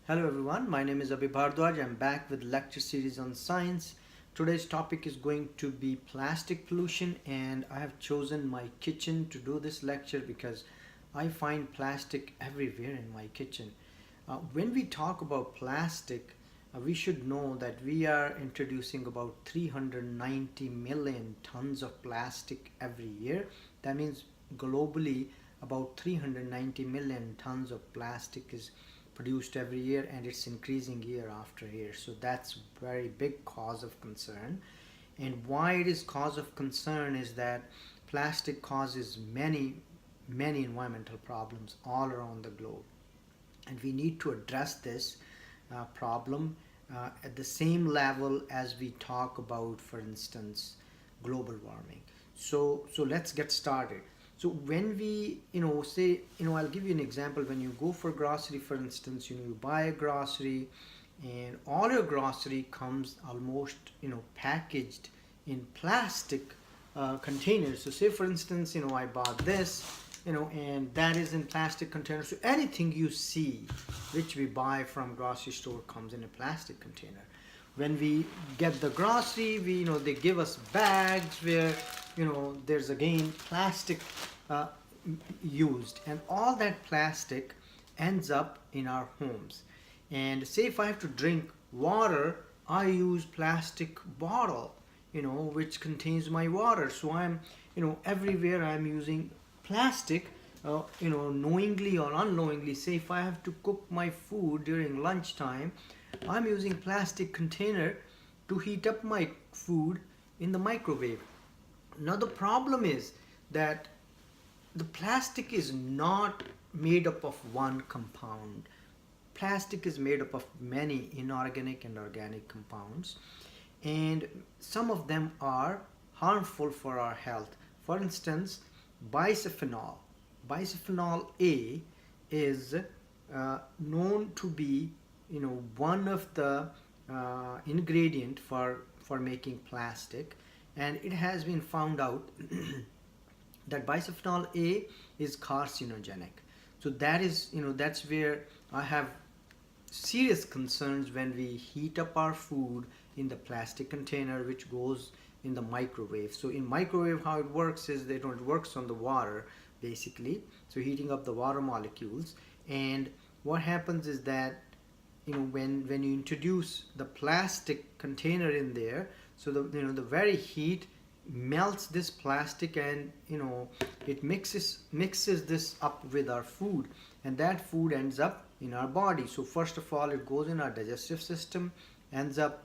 Hello everyone, my name is Abhi Bhardwaj. I'm back with lecture series on science. Today's topic is going to be plastic pollution, and I have chosen my kitchen to do this lecture because I find plastic everywhere in my kitchen. When we talk about plastic, we should know that we are introducing about 390 million tons of plastic every year. That means globally about 390 million tons of plastic is produced every year, and it's increasing year after year. So that's very big cause of concern. And why it is cause of concern is that plastic causes many environmental problems all around the globe, and we need to address this problem at the same level as we talk about, for instance, global warming. So let's get started. So when we say, I'll give you an example. When you go for grocery, for instance, you buy a grocery, and all your grocery comes almost packaged in plastic containers. So say for instance, I bought this, and that is in plastic containers. So anything you see which we buy from grocery store comes in a plastic container. When we get the grocery, they give us bags where there's again plastic uh, used, and all that plastic ends up in our homes. And say if I have to drink water, I use plastic bottle, which contains my water. So I'm, everywhere I'm using plastic, knowingly or unknowingly. Say if I have to cook my food during lunchtime, I'm using plastic container to heat up my food in the microwave. Now the problem is that the plastic is not made up of one compound. Plastic is made up of many inorganic and organic compounds, and some of them are harmful for our health. For instance, bisphenol. Bisphenol A is known to be one of the ingredient for making plastic, and it has been found out that bisphenol A is carcinogenic. So that is, that's where I have serious concerns when we heat up our food in the plastic container which goes in the microwave. So in microwave, how it works is it works on the water basically. So heating up the water molecules, and what happens is that when you introduce the plastic container in there, so the very heat melts this plastic, and it mixes this up with our food, and that food ends up in our body. So first of all, it goes in our digestive system, ends up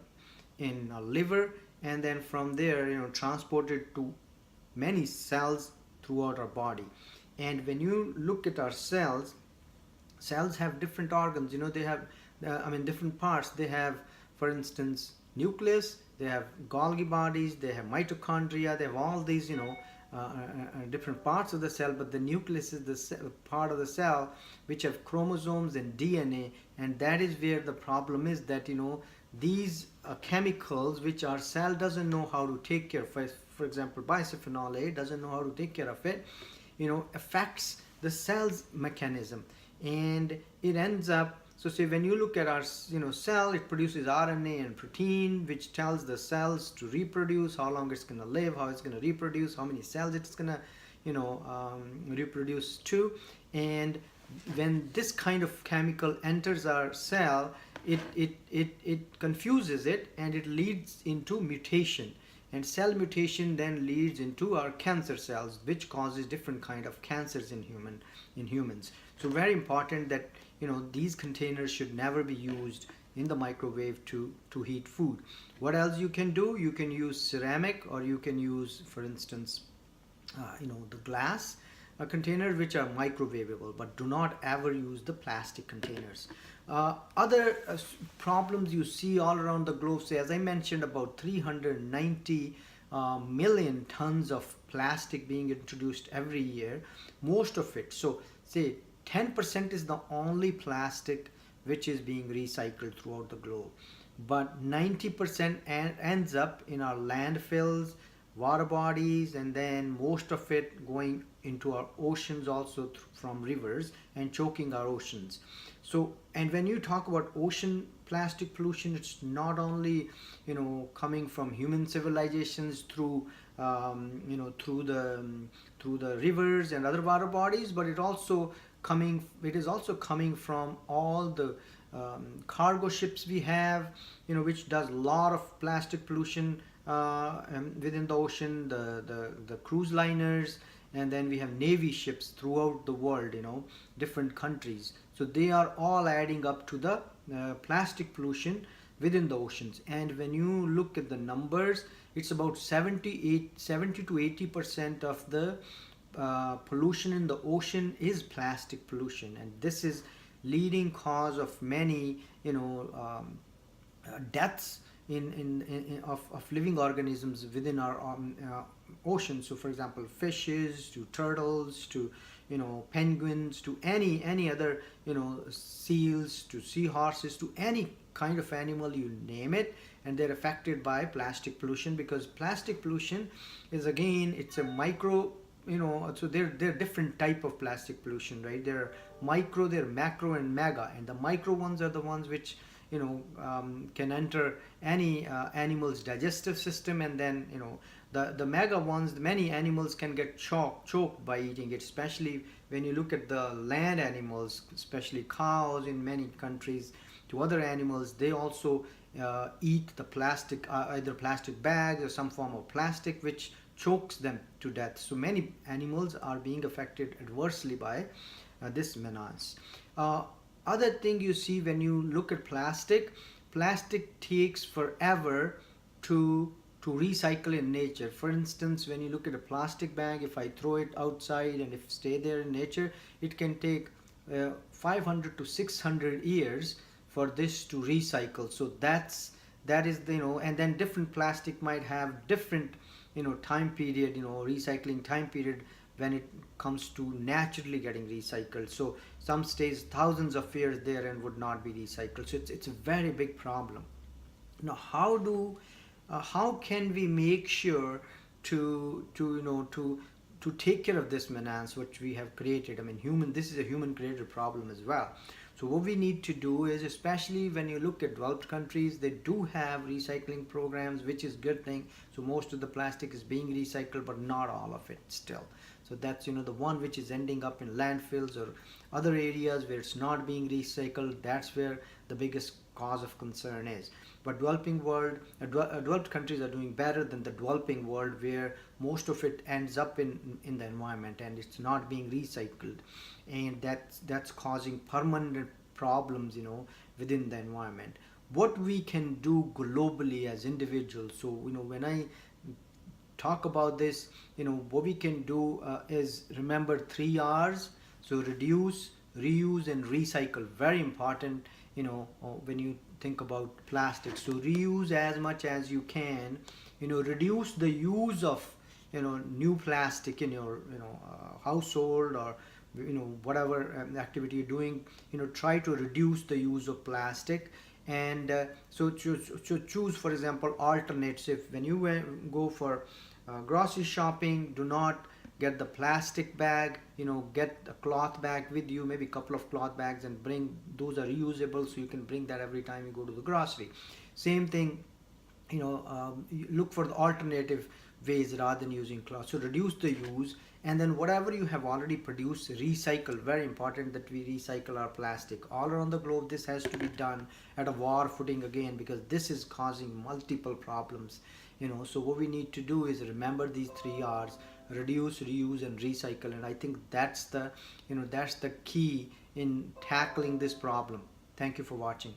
in our liver, and then from there transported to many cells throughout our body. And when you look at our cells have different organs. They have different parts. They have, for instance, nucleus, they have Golgi bodies, they have mitochondria, they have all these different parts of the cell. But the nucleus is the part of the cell which have chromosomes and DNA, and that is where the problem is, that these chemicals which our cell doesn't know how to take care of. For example, bisphenol A doesn't know how to take care of it, affects the cell's mechanism, and it ends up. So say when you look at our cell, it produces RNA and protein, which tells the cells to reproduce, how long it's going to live, how it's going to reproduce, how many cells it's going to reproduce to. And when this kind of chemical enters our cell, it confuses it, and it leads into mutation, and cell mutation then leads into our cancer cells, which causes different kind of cancers in humans. So very important that these containers should never be used in the microwave to heat food. What else you can do? You can use ceramic, or you can use, for instance, the glass containers which are microwavable, but do not ever use the plastic containers. Other problems you see all around the globe, say as I mentioned, about 390 million tons of plastic being introduced every year. Most of it, so say 10% is the only plastic which is being recycled throughout the globe, but 90% ends up in our landfills, water bodies, and then most of it going into our oceans also from rivers and choking our oceans. So, and when you talk about ocean plastic pollution, it's not only, coming from human civilizations through, through the rivers and other water bodies, but it is also coming from all the cargo ships we have, which does a lot of plastic pollution within the ocean, the cruise liners, and then we have navy ships throughout the world, different countries. So they are all adding up to the plastic pollution within the oceans. And when you look at the numbers, it's about 70 to 80% of the pollution in the ocean is plastic pollution, and this is leading cause of many, deaths of living organisms within our ocean. So for example, fishes to turtles to, penguins to any other, seals to seahorses to any kind of animal, you name it, and they're affected by plastic pollution, because plastic pollution is, again, it's a micro, so there are different type of plastic pollution, right? There are micro, there are macro and mega, and the micro ones are the ones which, can enter any animal's digestive system, and then, the mega ones, many animals can get choked by eating it, especially when you look at the land animals, especially cows in many countries. To other animals, they also eat the plastic, either plastic bags or some form of plastic, which chokes them to death. So many animals are being affected adversely by this menace. Other thing you see when you look at plastic takes forever to recycle in nature. For instance, when you look at a plastic bag, if I throw it outside and if stay there in nature, it can take 500 to 600 years for this to recycle. So that is the, and then different plastic might have different, time period, recycling time period when it comes to naturally getting recycled. So some stays thousands of years there and would not be recycled. So it's a very big problem. Now, how can we make sure to take care of this menace which we have created? I mean, this is a human created problem as well. So what we need to do is, especially when you look at developed countries, they do have recycling programs, which is good thing. So most of the plastic is being recycled, but not all of it still. So that's, the one which is ending up in landfills or other areas where it's not being recycled. That's where the biggest cause of concern is. But developed countries are doing better than the developing world, where most of it ends up in the environment and it's not being recycled, and that's causing permanent problems, within the environment. What we can do globally as individuals. So, when I talk about this, what we can do is remember 3 R's. So reduce, reuse, and recycle. Very important, when you think about plastic. So reuse as much as you can. Reduce the use of, new plastic in your, household, or whatever activity you're doing. Try to reduce the use of plastic. And so choose, for example, alternates. If when you go for grocery shopping, do not get the plastic bag, get a cloth bag with you, maybe a couple of cloth bags, and bring those. Are reusable, so you can bring that every time you go to the grocery. Same thing, you look for the alternative ways rather than using cloth. So reduce the use, and then whatever you have already produced, recycle. Very important that we recycle our plastic all around the globe. This has to be done at a war footing again, because this is causing multiple problems. So what we need to do is remember these 3 R's: reduce, reuse, and recycle. And I think that's the key in tackling this problem. Thank you for watching.